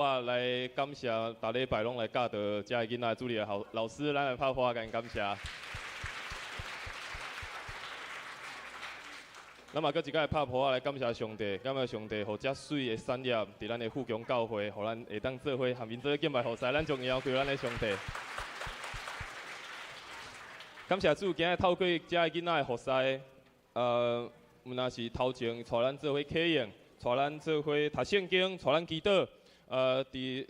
我来感谢大礼拜拢来教导遮个囡仔主理的好老师，咱来拍花甲因感谢。咱嘛，搁一摆拍破来感谢上帝，感谢上帝，互遮水的产业伫咱的富强教会，互咱会当做伙，含面做敬拜后塞，咱将荣耀归咱的上帝。感谢主，今日透过遮个囡仔的后塞，若是头前带咱做伙启用，带咱做伙读圣经，带咱祈祷。伫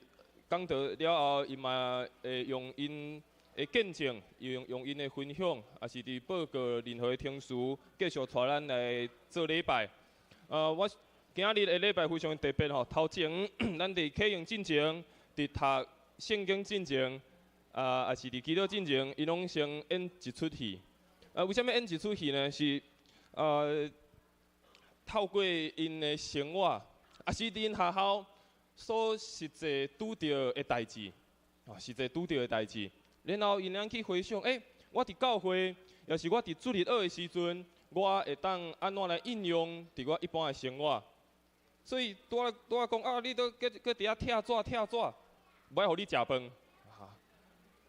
讲到了后，伊嘛会用因的见证，用因的分享，也是伫报告任何的听书，继续带咱来做礼拜。我今日的礼拜非常特别吼，头前咱伫启用进前，伫读圣经进前，也是伫祈祷进前，伊拢先演一出戏。为什么演一出戏呢？是透过因的生活，也是伫因学校。所实际拄到的代志，实际拄到的代志，然后因去回想，我伫教会，也是我伫主日学的时阵，我会当安怎来应用伫我一般的生活。所以拄啊讲你都搁伫遐拆纸，唔爱互你食饭。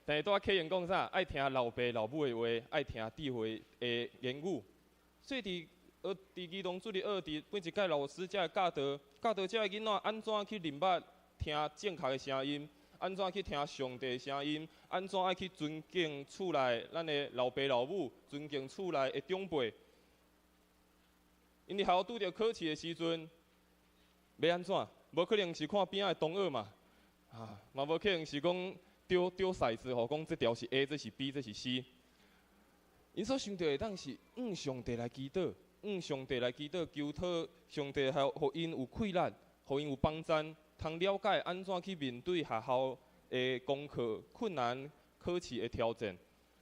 但是拄啊客人讲啥？爱听老爸老母的话，爱听智慧的言语。所以伫儿童主日学，伫每一届老师才会教导遮个囡仔安怎去认捌听正确的声音，安怎去听上帝的声音，安怎爱去尊敬厝内咱的老爸老母，尊敬厝内的长辈。因伫校拄着考试的时阵，要安怎？无可能是看边仔的同学嘛，嘛无可能是讲丢骰子吼，讲这条是 A， 这是 B， 这是 C。因所想到的当是上帝来祈祷。上帝来祈祷，求讨上帝互因有困难，互因有帮助，通了解安怎去面对学校的功课困难、考试的挑战。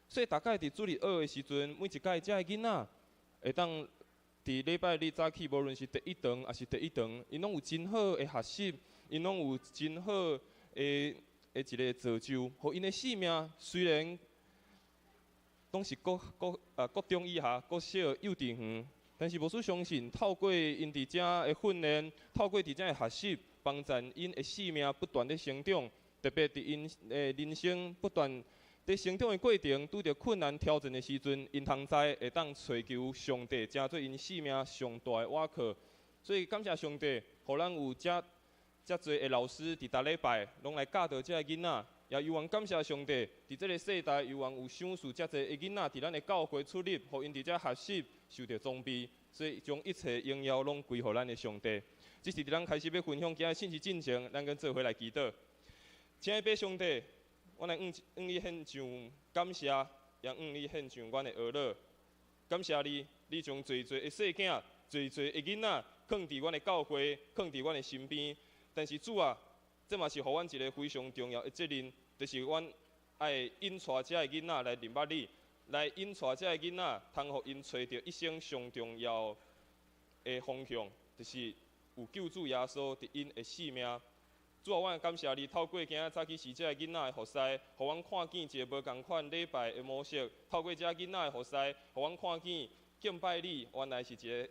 所以大概伫主日学的时阵，每一届遮个囡仔会当伫礼拜日早起，无论是第一堂还是第一堂，因拢有真好的学习，因拢有真好的一个造就，互因的性命虽然拢是国中以下、国小、幼稚园。但是无需相信，透过因伫遮的训练，透过伫遮的学习，帮助因的生命不断的成长，特别伫因的人生不断在成长的过程，拄着困难挑战的时阵，因通知会当找求上帝，成做因生命上大的倚靠。所以感谢上帝，互咱有遮侪的老师伫逐礼拜拢来教导遮个囡仔，也希望感谢上帝，伫这个世代，希望有赏赐遮侪的囡仔伫咱的教会出入，互因伫遮学习。受到装备，所以将一切荣耀拢归乎咱的上帝。这是伫咱开始要分享今日信息进程，咱跟做伙来祈祷。亲爱的上帝，我来向你献上感谢，也向你献上阮的学乐。感谢你，你将最的细囝、最的囡仔放伫阮的教会，放伫阮的身边。但是主啊，这嘛是互阮一个非常重要的责任，就是阮爱引带遮个囡仔来认捌你。来引带遮个囡仔，通互因找到一生上重要的方向，就是有救主耶稣伫因的性命。主啊，我感谢你，透过今仔早起时遮个囡仔的服侍，互阮看见一个无共款礼拜的模式。透过遮个囡仔的服侍，互阮看见敬拜你原来是一个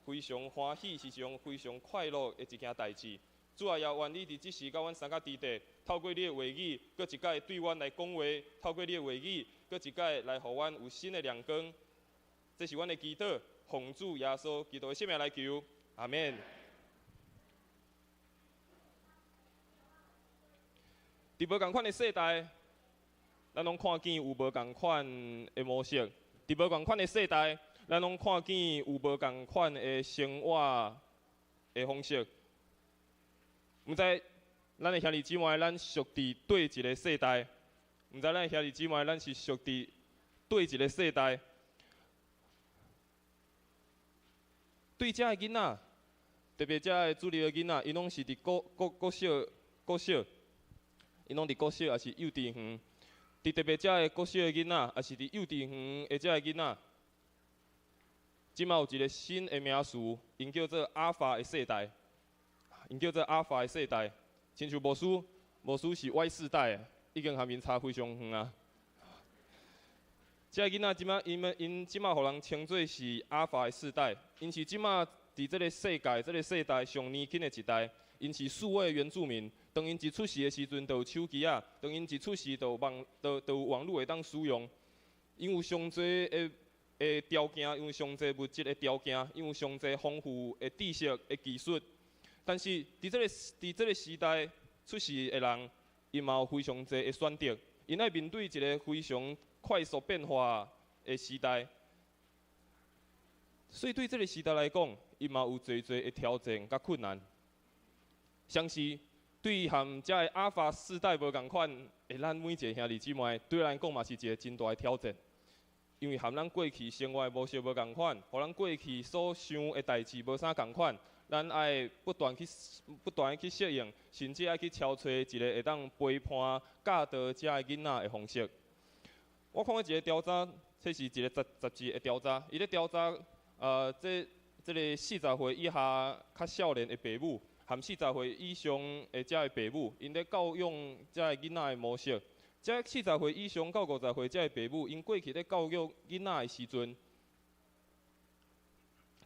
非常欢喜，是一种非常快乐的一件代志。主啊，也愿你伫即时甲阮三角地地，透过你的话语，搁一摆对阮来讲话；透过你的话语，搁一摆来互阮有新的亮光。这是阮的祈祷，奉主耶稣基督的圣名来求，阿免。伫无共款的世代，咱拢看见有无共款的模式；伫无共款的世代，咱拢看见有无共款的生活的方式。毋知咱的兄弟姊妹，咱属伫对一个世代？毋知咱的兄弟姊妹，咱是属伫对一个世代？对遮个囡仔，特别遮个主力的囡仔，因拢是伫国小，因拢伫国小，也是幼稚园。伫特别遮个国小的囡仔，也是伫幼稚园的遮个囡仔。即马有一个新的名词，因叫做阿法的世代。因叫做阿法的世代，亲像无输是 Y 世代，已经含面差非常远啊。这囡仔因即马互人称作是阿法的世代，因是即马伫这个世界、这个世代上年轻的一代，因是数位原住民，当因一出世的时阵，就有手机啊；当因一出世，就有网络会当使用。因有上侪的条件，因为上侪物质的条件，因为上侪丰富的知识的技术。但是伫这个时代出世的人，伊嘛有非常侪的选择，因爱面对一个非常快速变化的时代。所以对这个时代来讲，伊嘛有侪侪的挑战甲困难。像是对含遮个阿法世代无共款，咱每一个兄弟姊妹对咱讲嘛是一个真大的挑战。因为含咱过去生活的模式无共款，互咱过去所想的代志无啥共款，咱爱不断去适应，甚至爱去挑找一个会当陪伴教导遮个囡仔的方式。我看过一个调查，这是一个杂志的调查，伊咧调查这个40岁以下较少年的父母，含40岁以上的遮个父母，因咧教养遮个囡仔的模式。遮40岁以上到50岁遮个父母，因过去咧教育囡仔的时阵，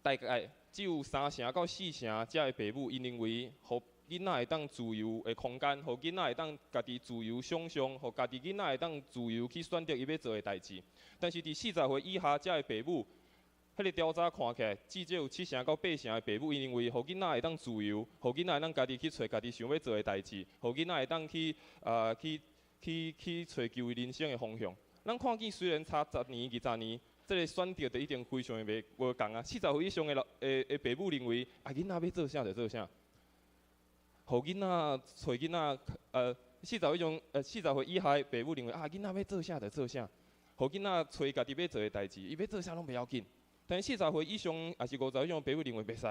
大概只有3成到4成遮个父母，因认为，互囡仔会当自由的空间，互囡仔会当家己自由想象，互家己囡仔会当自由去选择伊要做的代志。但是伫40岁以下遮个父母，迄个调查看起来，至少有7成到8成的父母，因认为，互囡仔会当自由，互囡仔会当家己去找家己想要做的代志，互囡仔会当去找求人生的方向。咱看见虽然差10年、20年，这个选择就一定非常的无共啊。40岁以上的父母认为，囡仔要做啥就做啥，互囡仔找囡仔40岁以下的父母认为，囡仔要做啥就做啥，互囡仔找家己要做的代志，伊要做啥拢袂要紧。但是40岁以上还是50岁以上的父母认为袂使，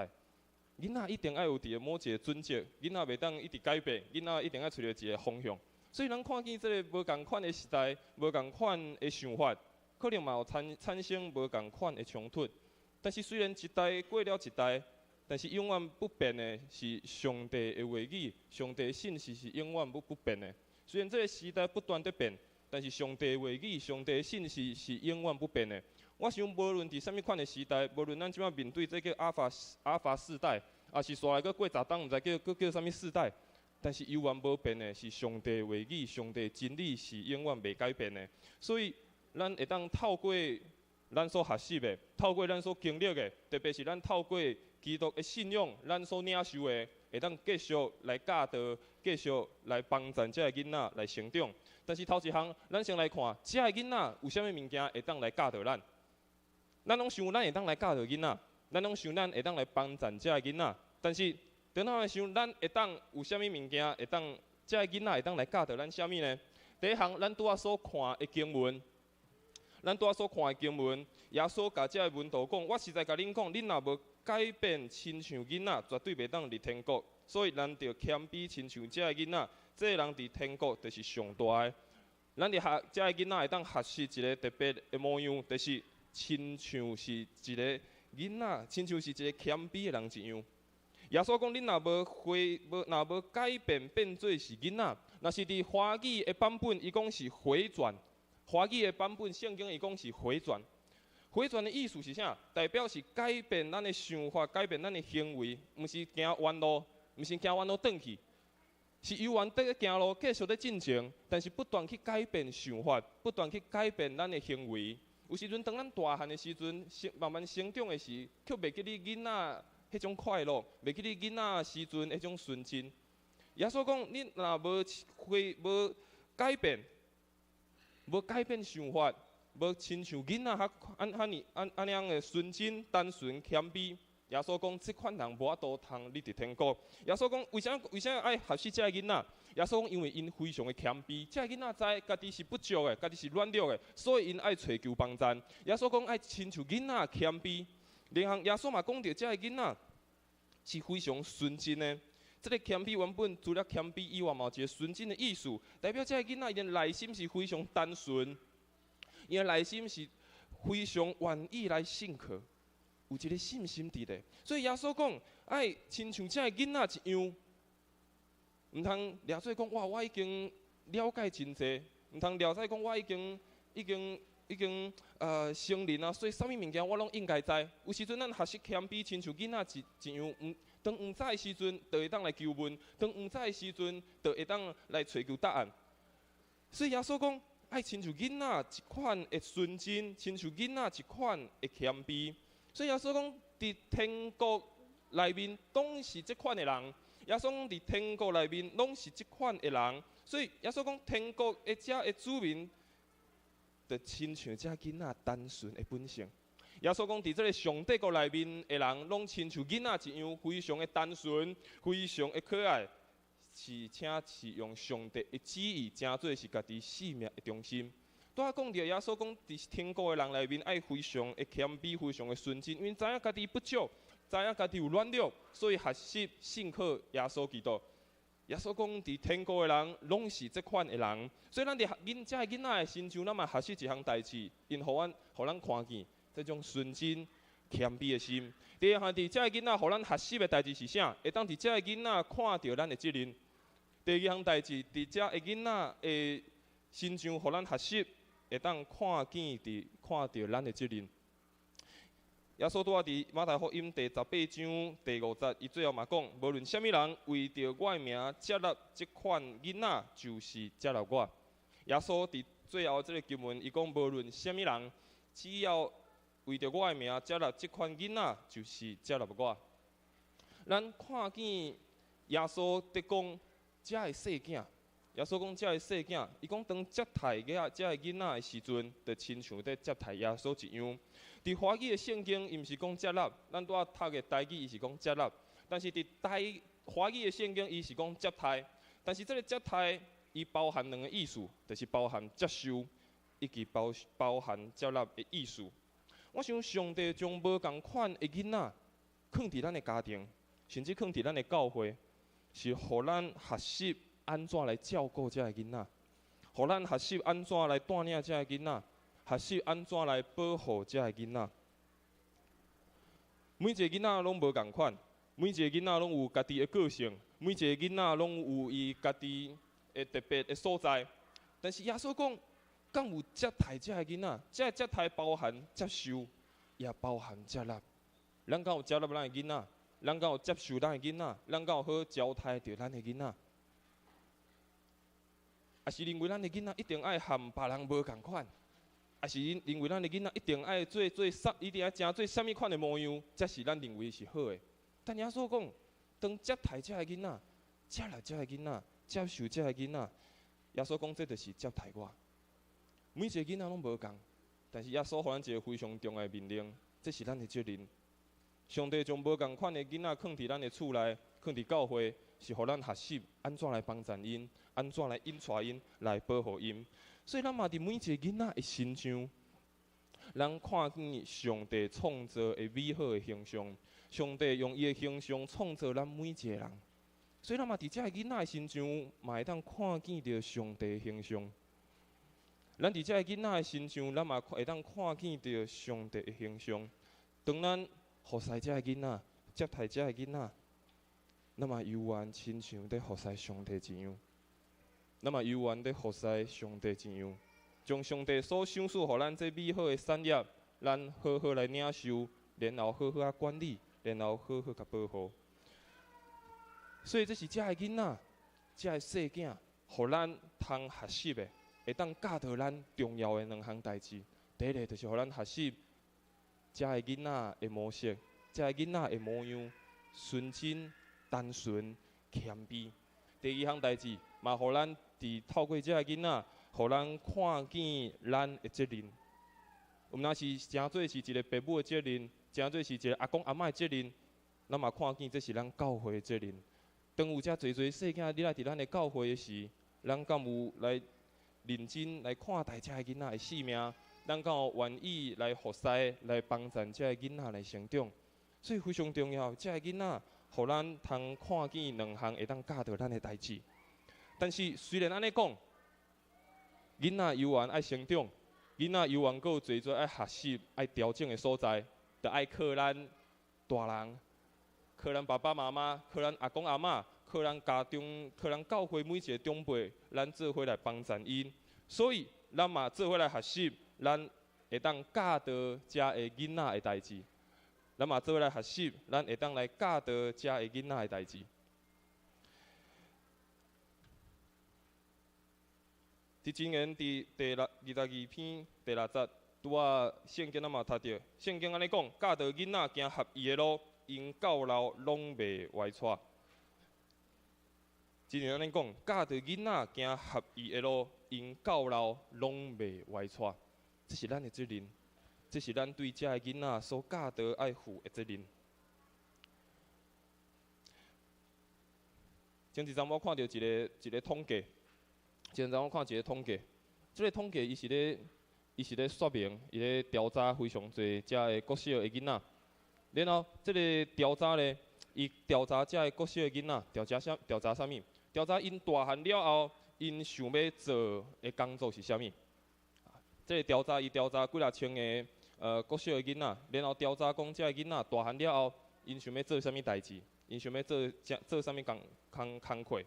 囡仔一定要有某一个准则，囡仔袂当一直改变，囡仔一定要找到一个方向。所以，咱看见这个无共款的时代，无共款的想法，可能嘛有产生无共款的冲突。但是，虽然一代过了一代，但是永远不变的是上帝的话语，上帝的信息是永远不变的。虽然这个时代不断在变，但是上帝的话语、上帝的信息是永远不变的。我想，无论伫什么款的时代，无论咱即摆面对这个阿法世代，也是煞来个过十档，毋知叫什么世代。但是永远无变的是上帝的话语，上帝的真理是永远袂改变的。所以，咱会当透过咱所学习的，透过咱所经历的，特别是咱透过基督的信仰，咱所领受的，会当继续来教导，继续来帮助这个囡仔来成长。但是头一项，咱先来看，这个囡仔有啥物物件会当来教导咱？咱拢想咱会当来教导囡仔，咱拢想咱会当来帮助这个囡仔，但是，等咱来想，咱会当有啥物物件会当，遮个囡仔会当来教导咱啥物呢？第一项，咱拄仔所看的经文，耶稣甲遮个门徒讲：我实在甲恁讲，恁若无改变，亲像囡仔，绝对袂当入天国。所以，咱着谦卑，亲像遮个囡仔，这个人伫天国就是上大的。咱伫学遮个囡仔会当学习一个特别的模样，就是亲像是一个囡仔，亲像是一个谦卑的人一样。耶稣讲：恁若无改变，变做是囡仔，若是伫华语的版本，伊讲是回转。华语的版本，圣经伊讲是回转。回转的意思是啥？代表是改变咱的想法，改变咱的行为，毋是行弯路，毋是行弯路转去，是由原在行路，继续在进前，但是不断去改变想法，不断去改变咱的行为。有时阵，当咱大汉的时阵，慢慢成长的时，却袂记你囡仔迄种快乐，袂记你囡仔时阵迄种纯真。耶稣讲：你若无改变，无改变想法，无亲像囡仔安尼样的纯真、单纯、谦卑。耶稣讲：这款人无法度通入伫天国。耶稣讲：为啥爱学习这个囡仔？耶稣讲：因为因非常的谦卑，这个囡仔知家己是不足的，家己是软弱的，所以因爱找求帮助。耶稣讲：爱亲像囡仔谦卑。另外，耶稣嘛讲到这个囡仔是非常纯真的。这个谦卑原本除了谦卑以外，嘛有一个纯真的意思，代表这个囡仔伊的内心是非常单纯，伊的内心是非常愿意来信靠，有一个信心伫咧。所以耶稣讲，爱亲像这个囡仔一样，毋通掠做讲哇，我已经了解真济，毋通掠做讲我已经成人啊，所以啥物物件我拢应该知。有时阵咱学习谦卑，亲像囡仔一样，当毋知的时阵，就会当来求问；当毋知的时阵，就会当来找求答案。所以耶稣讲，爱亲像囡仔一款的纯真，亲像囡仔一款的谦卑。所以耶稣讲，伫天国内面拢是这款的人。耶稣讲，伫天国内面拢是这款的人。所以耶稣讲，天国的遮的子民，就亲像遮囡仔单纯的本性。耶稣讲，伫这个上帝国内面的人，拢亲像囡仔一样，非常的单纯，非常的可爱，且是用上帝的旨意，诚做是家己性命的中心。拄仔讲到耶稣讲，伫天国的人内面，爱非常的谦卑，非常的纯真，因为知影家己不足，知影家己有软弱，所以学习信靠耶稣基督。耶稣讲，伫天国的人拢是这款的人，所以咱伫遮个囡仔的身上，咱嘛学习一项代志，因互咱看见这种纯真、谦卑的心。第二项，伫遮个囡仔，互咱学习的代志是啥？会当伫遮个囡仔看到咱的责任。第二项代志，伫遮个囡仔的身上，互咱学习，会当看到咱的责任。耶稣拄仔伫马太福音第18章第5节，伊最后嘛讲，无论什么人为着我的名接纳这款囡仔，就是接纳我。耶稣伫最后这个经文，伊讲无论什么人，只要为着我的名接纳这款囡仔，就是接纳我。咱看见耶稣伫讲遮个细囝，耶稣讲遮个细囝，伊讲当接待遮个囡仔的时阵，就亲像在接待耶稣一样。伫华语的圣经，伊毋是讲接纳，咱拄仔读的台语，伊是讲接纳。但是伫华语的圣经，伊是讲接待。但是这个接待，伊包含两个意思，就是包含接受，以及包含接纳的意思。我想上帝将无共款的囡仔，放伫咱的家庭，甚至放伫咱的教会，是互咱学习安怎来照顾遮个囡仔，互咱学习安怎来带领遮个囡仔。学习安怎来保护遮个囡仔。每一个囡仔拢无共款，每一个囡仔拢有家己的个性，每一个囡仔拢有伊家己的特别的所在。但是耶稣讲，敢有接待遮个囡仔？遮个接待包含接受，也包含接纳。咱敢有接纳咱的囡仔？咱敢有接受咱的囡仔？咱敢有好交代着咱的囡仔？还是认为咱的囡仔一定爱和别人无共款？也是认为咱的囡仔一定爱一定要成做什么款的模样，才是咱认为是好的。但耶稣讲，当接待遮个囡仔，接纳遮个囡仔，接受遮个囡仔，耶稣讲这就是接待我。每一个囡仔拢无共，但是耶稣互咱一个非常重要的命令，这是咱的责任。上帝将无共款的囡仔放伫咱的厝内，放伫教会，是互咱学习安怎来帮助因，安怎来引带因，来保护因。所以，咱嘛伫每一个囡仔的身上，咱看见上帝创造的美好的形象，上帝用伊的形象创造咱每一个人。所以，咱嘛伫遮个囡仔的身上，嘛会当看见着上帝的形象。咱伫遮个囡仔的身上，咱嘛会当看见着上帝的形象。当咱服侍遮个囡仔，接待遮个囡仔，咱嘛犹原亲像在服侍上帝一样。咱嘛犹原在服侍上帝一样，将上帝所赏赐予咱这美好的产业，咱好好来领受，然后好好啊管理，然后好好甲保护。所以这是遮个囡仔，遮个细囝，互咱通学习的，会当教导咱重要的两项代志。第一个就是互咱学习遮个囡仔的模式，遮个囡仔的模样，纯真、单纯、谦卑。第二项代志，嘛互咱透过遮个囡仔，互咱看见咱的责任。毋若是诚做是一个父母的责任，诚做是一个阿公阿嬷的责任，咱嘛看见这是咱教会的责任。当有遮侪细囝你来伫咱的教会的时，咱敢有来认真来看待遮个囡仔的性命？咱敢有愿意来服侍、来帮助遮个囡仔来成长？所以非常重要，遮个囡仔，互咱通看见两项会当教导咱的代志。但是虽然安尼讲，囡仔犹原爱成长，囡仔犹原阁有侪爱学习、爱调整的所在，着爱靠咱大人、靠咱爸爸妈妈、靠咱阿公阿嬷、靠咱家中、靠咱教会每一个长辈，咱做伙来帮助因。所以咱嘛做伙来学习，咱会当教导遮个囡仔的代志。咱嘛做来学习，咱会当来教导遮个囡仔的代志。伫箴言第22篇第6节，拄啊圣经咱嘛读着，圣经安尼讲，教导囡仔行合意的路，因到老拢袂歪错。箴言安尼讲，教导囡仔行合意的路，因到老拢袂歪错。这是咱的责任，这是咱对遮个囡仔所教导爱负的责任。前一阵我看到一个统计。前阵我看一个统计，这个统计伊是咧说明，伊咧调查非常侪遮个国小的囡仔。然后这个调查咧，伊调查遮个国小的囡仔，调查啥物？调查因大汉了后，因想要做的工作是啥物？这个调查伊调查几若千个国小的囡仔，然后调查讲遮个囡仔大汉了后，因想要做啥物代志？因想要做啥物工课？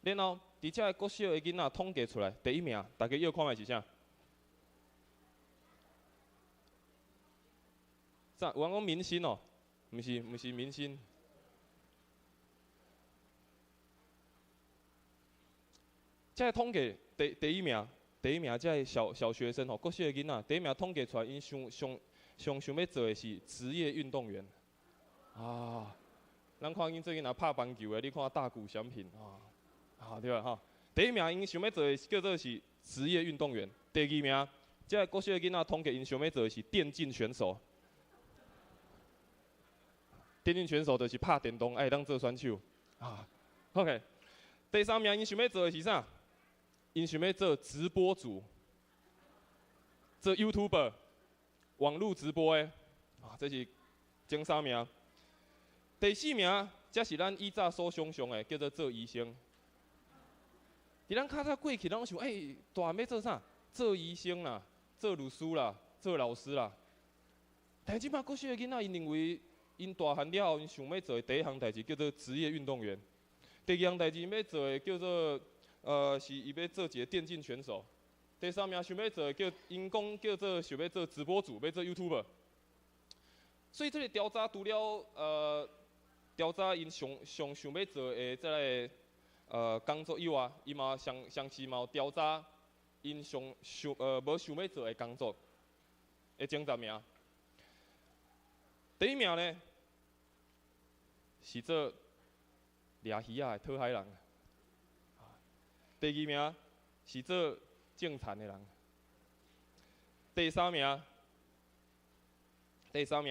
然后，伫遮个国小的囡仔统计出来，第一名，大家要看卖是啥？啥？有人讲明星哦，毋是明星。遮个统计第一名，遮个小学生吼，国小的囡仔，第一名统计出来，因想要做的是职业运动员。啊，咱看因最近若拍棒球的，你看大谷翔平啊。对吧？吼，第一名因想要做的叫做是职业运动员，第二名，即个国小的囡仔统计因想要做的是电竞选手。电竞选手就是拍电动，爱当做选手。OK， 第三名因想要做的是啥？因想要做直播主，做 YouTuber， 网络直播的。这是前三名。第四名，才是咱以早所想象的，叫做做医生。伫咱较早过去，拢想，大汉要做啥？做医生啦，做律师啦，做老师啦。但即摆国小的囡仔，因认为因大汉了后，因想要做的第一项代志叫做职业运动员。第二项代志要做的叫做是伊要做一个电竞选手。第三名想要做的因讲叫做想要做直播主，要做 YouTuber。所以这个调查除了调查因想要做的这个。工作以外，伊嘛详细嘛有调查因无想要做的工作的前10名。第一名呢是做掠鱼仔的讨海人，第二名是做种田的人，第三名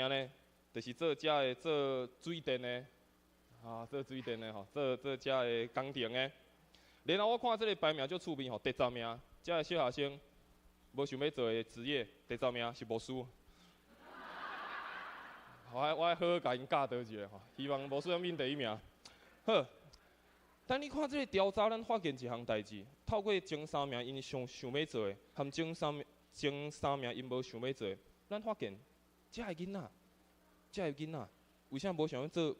呢就是做水电的。做水电的吼，做遮个工程的。然后我看这个排名足趣味吼，第10名，遮个小学生无想要做的职业，第10名是牧师。我爱好好甲因教导一下吼，希望牧师能免第一名。好，但你看这个调查，咱发现一项代志，透过前3名因想要做的，和前三名因无想要做的，咱发现遮个囡仔。为啥无想要做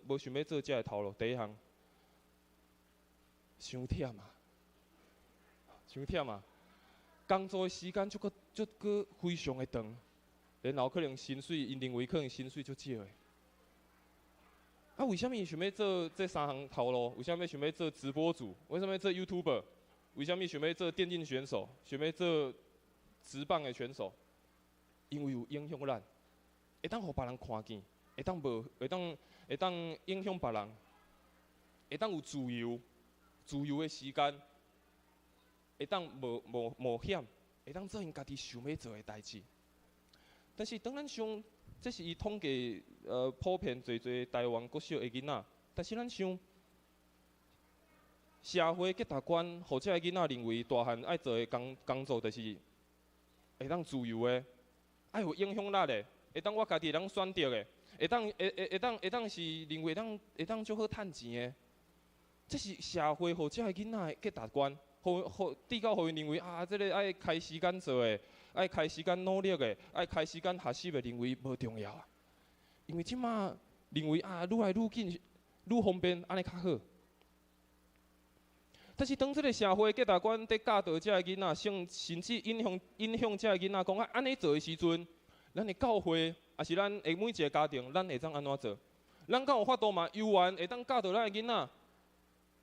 遮个头路？第一项，伤忝啊！工作的时间足个非常的长，然后可能薪水，因认为可能薪水足少的。为什么伊想要做这3项头路？为什么想要做直播主？为什么要做 YouTuber？ 为什么想要做电竞选手？想要做职棒的选手？因为有影响力，会当互别人看见。会当影响别人，会当有自由的时间，会当冒险，会当做因家己想要做的代志。但是当咱想，这是伊统计普遍侪台湾国小的囡仔，但是咱想，社会价值观，或者囡仔认为大汉爱做的工作，就是会当自由的，爱有影响力的，会当我家己当选择的。会当是认为会当足好趁钱的，这是社会或者囡仔的价值观，至到互因认为这个爱开时间做的，爱开时间努力的，爱开时间学习的，认为无重要啊。因为即马认为愈来愈紧，愈方便，安尼较好。但是当这个社会价值观在教导遮个囡仔，甚至影响遮个囡仔讲安尼做的时阵。咱的教会，也是咱的每一个家庭，咱会当安怎做？咱敢有法度嘛？有缘会当教导咱的囡仔，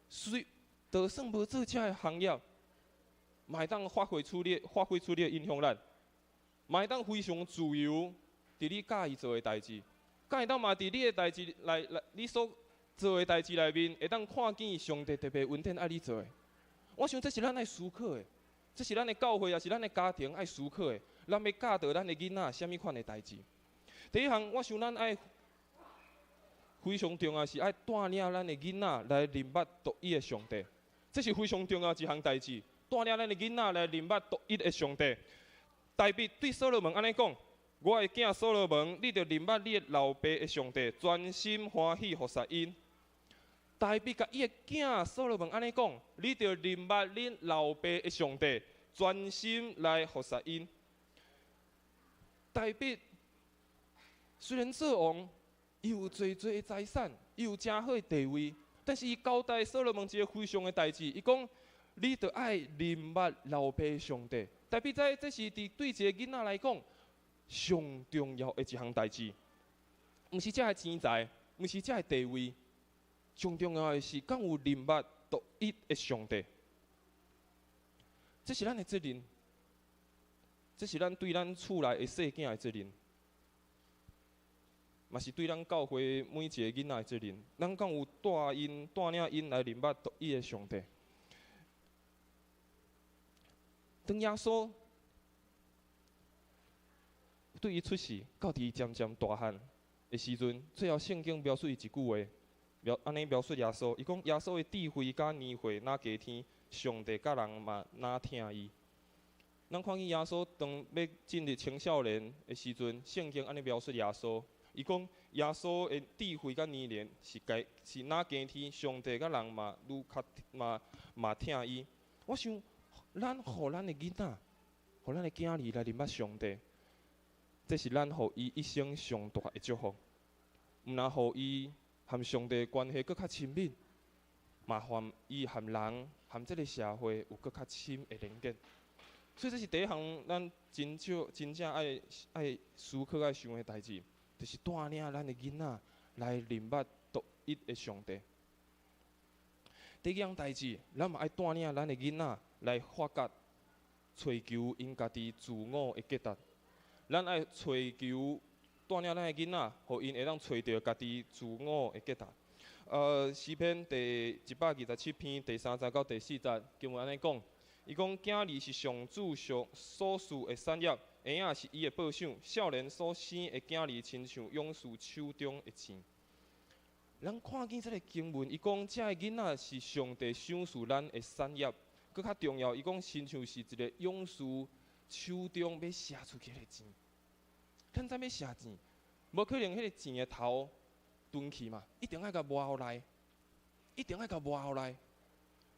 虽就算无做这个行业，嘛会当发挥出你的影响力，嘛会当非常自由，伫你喜意做的代志，敢会当嘛伫你的代志来你所做的代志内面，会当看见上帝特别恩典爱你做的。我想这是咱爱思考的，这是咱的教会，也是咱的家庭爱思考的。咱要教导咱的囡仔什么款的代志？第一项，我想咱爱非常重要是爱带领咱的囡仔来认捌独一的上帝，这是非常重要一项代志。带领咱的囡仔来认捌独一的上帝。大卫对所罗门安尼讲：“我的囝所罗门，你着认捌你的老爸的上帝，专心欢喜服侍因。”大卫甲伊的囝所罗门安尼讲：“你着认捌恁老爸的上帝，专心来服侍因。”大卫虽然做王，伊有侪的财产，伊有真好的地位，但是伊交代所罗门一个非常的代志，伊讲：“你着爱认捌老爸的上帝。”大卫知这是对一个囡仔来讲上重要的一项代志，毋是这个钱财，毋是这个地位，上重要的是敢有认捌独一的上帝。这是咱的责任，这是咱对咱厝内的细囝的责任，嘛是对咱教会每一个囡仔的责任。咱敢有带领因来认捌独一的上帝？当耶稣对伊出世，到伊渐渐大汉的时阵，最后圣经描述伊一句话，安尼描述耶稣，伊讲耶稣的智慧甲年岁哪加天，上帝甲人嘛哪听伊。咱看见耶稣当要进入青少年的时阵，圣经安尼描述耶稣，伊讲耶稣的智慧甲年龄是哪加天，上帝甲人嘛愈较嘛听伊。我想。咱互咱的囡仔，互咱的囝儿来认捌上帝，这是咱互伊一生上大的祝福。毋但互伊和上帝关系更较亲密，嘛和伊和人、和这个社会有更较深的连结。所以这是第一项，咱真正爱思考、爱想的代志，就是带领咱的囡仔来认捌独一的上帝。第二项代志，咱嘛爱带领咱的囡仔来发觉、追求因家己自我的价值。咱爱追求带领咱的囡仔，互因会当找到家己自我的价值。诗篇第127篇第3节到第4节，经文安尼讲：伊讲囝儿是上主所赐的产业，儿仔是伊的报赏，少年所生的囝儿，亲像勇士手中的星。咱看见这个经文，伊讲这个囡仔是上帝赏赐咱的产业，搁较重要，伊讲亲像是一个勇士手中要射出去的钱。咱怎要射钱？无可能迄个钱的头蹲去嘛，一定爱甲挖下来，一定爱甲挖下来，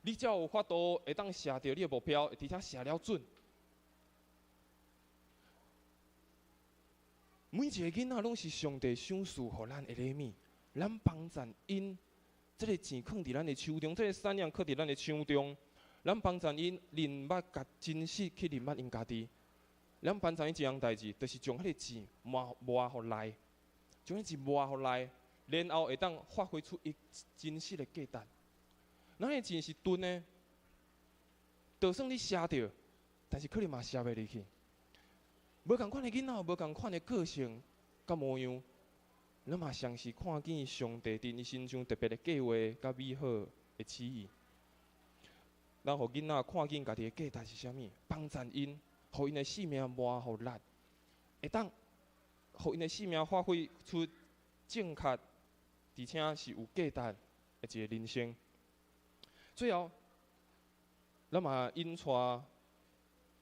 你才有法度会当射到你的目标，而且射了准。每一个囡仔拢是上帝赏赐互咱的礼物。咱帮赞因，这个钱放伫咱的手中，这个产业放伫咱的手中。咱帮赞因认捌甲真实去认捌因家己。咱帮赞因一项代志，就是将迄个钱挖互来，将迄钱挖互来，然后会当发挥出伊真实的价值。咱个钱是钝的，就算你射着，但是可能嘛射袂入去。无共款的囡仔，无共款的个性甲模样。咱嘛常是看见上帝伫伊身上特别的计划甲美好的旨意。咱互囡仔看见家己的价值是啥物，帮赞因，互因的生命磨互力，会当互因的生命发挥出正确，而且是有价值的一个人生。最后，咱嘛引带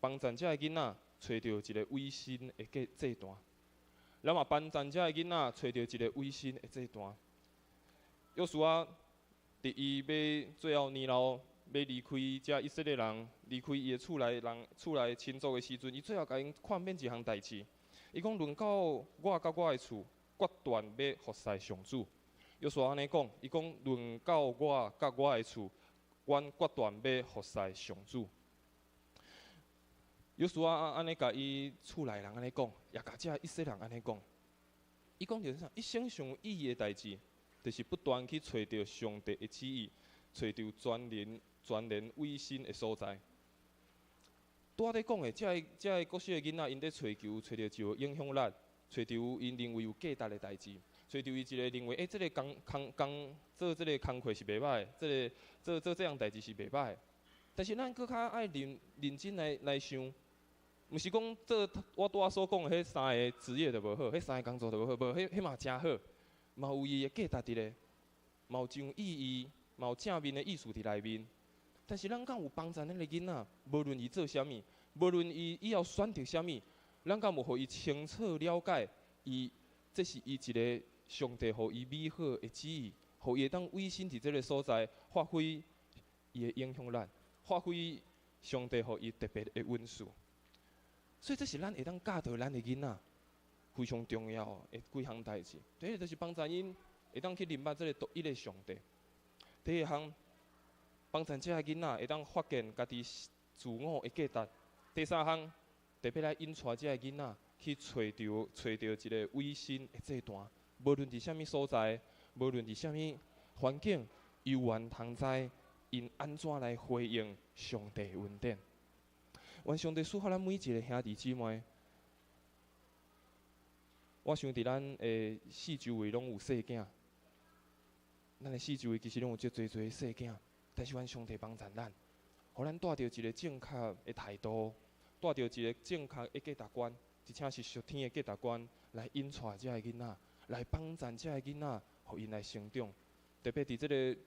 帮赞这个囡仔找到一个委身的祭坛。咱嘛帮赞遮个囡仔找到一个委身的祭坛。约书亚伫伊要最后年老要离开遮以色列人，离开伊的厝内亲族的时阵，伊最后甲因劝勉一项代志。伊讲：论到我甲我的厝，决断要服侍上主。约书亚安尼讲，伊讲：论到我甲我的厝，阮决断要服侍上主。约书亚安尼甲伊厝内人安尼讲，也甲遮以色列人安尼讲。伊讲着啥？一生上有意义的代志，就是不断去找到上帝的旨意，找到全然委身的所在。拄仔咧讲的，遮个国小的囡仔，因咧找到一个影响力，找到因认为有价值的代志，找到伊一个认为，这个做这个工课是袂歹，做这样代志是袂歹。但是咱搁较爱认真来想，毋是讲做我拄仔所讲的迄三个职业就无好，迄三个工作就无好，无迄嘛真好，嘛有伊的价值伫咧，嘛有真有意义，嘛有正面的意思伫内面。但是咱敢有帮助咱的囡仔，无论伊做啥物，无论伊以后选择啥物，咱敢有互伊清楚了解，这是伊一个上帝互伊美好的旨意，互伊会当委身伫这个所在，发挥伊的影响力，发挥上帝互伊特别的恩赐。所以这是咱会当教导咱的囡仔非常重要的几项代志。第一个就是帮助因会当去明白这个独一的上帝。第二项，帮助这个囡仔会当发现家己自我的价值。第三项，特别来引带这个囡仔去找到一个委身的这段，无论伫啥物所在，无论伫啥物环境，有缘同在，因安怎来回应上帝的恩典。愿上帝赐福咱每一个兄弟姊妹。我想伫咱的四周围拢有细囝，咱的四周围其实拢有足侪细囝，但是愿上帝帮助咱，互咱带着一个正确的态度，带着一个正确的价值观，而且是属天的价值观来引带这个囡仔，来帮助这个囡仔，互因来成长。特别伫这个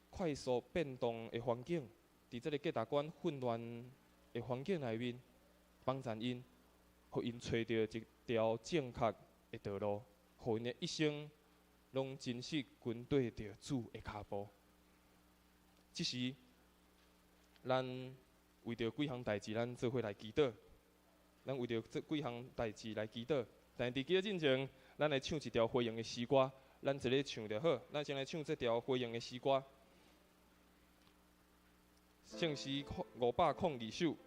快速变动的环境，伫这个价值观混乱的环境内面，帮助因，互因找到一条正确的道路，互因的一生拢真实跟对着主的脚步。即时，咱为着几项代志，咱做伙来祈祷。咱为着这几项代志来祈祷。但伫祈祷进前，咱来唱一条回应的诗歌。咱一个唱就好，咱先来唱这条回应的诗歌。圣诗502首。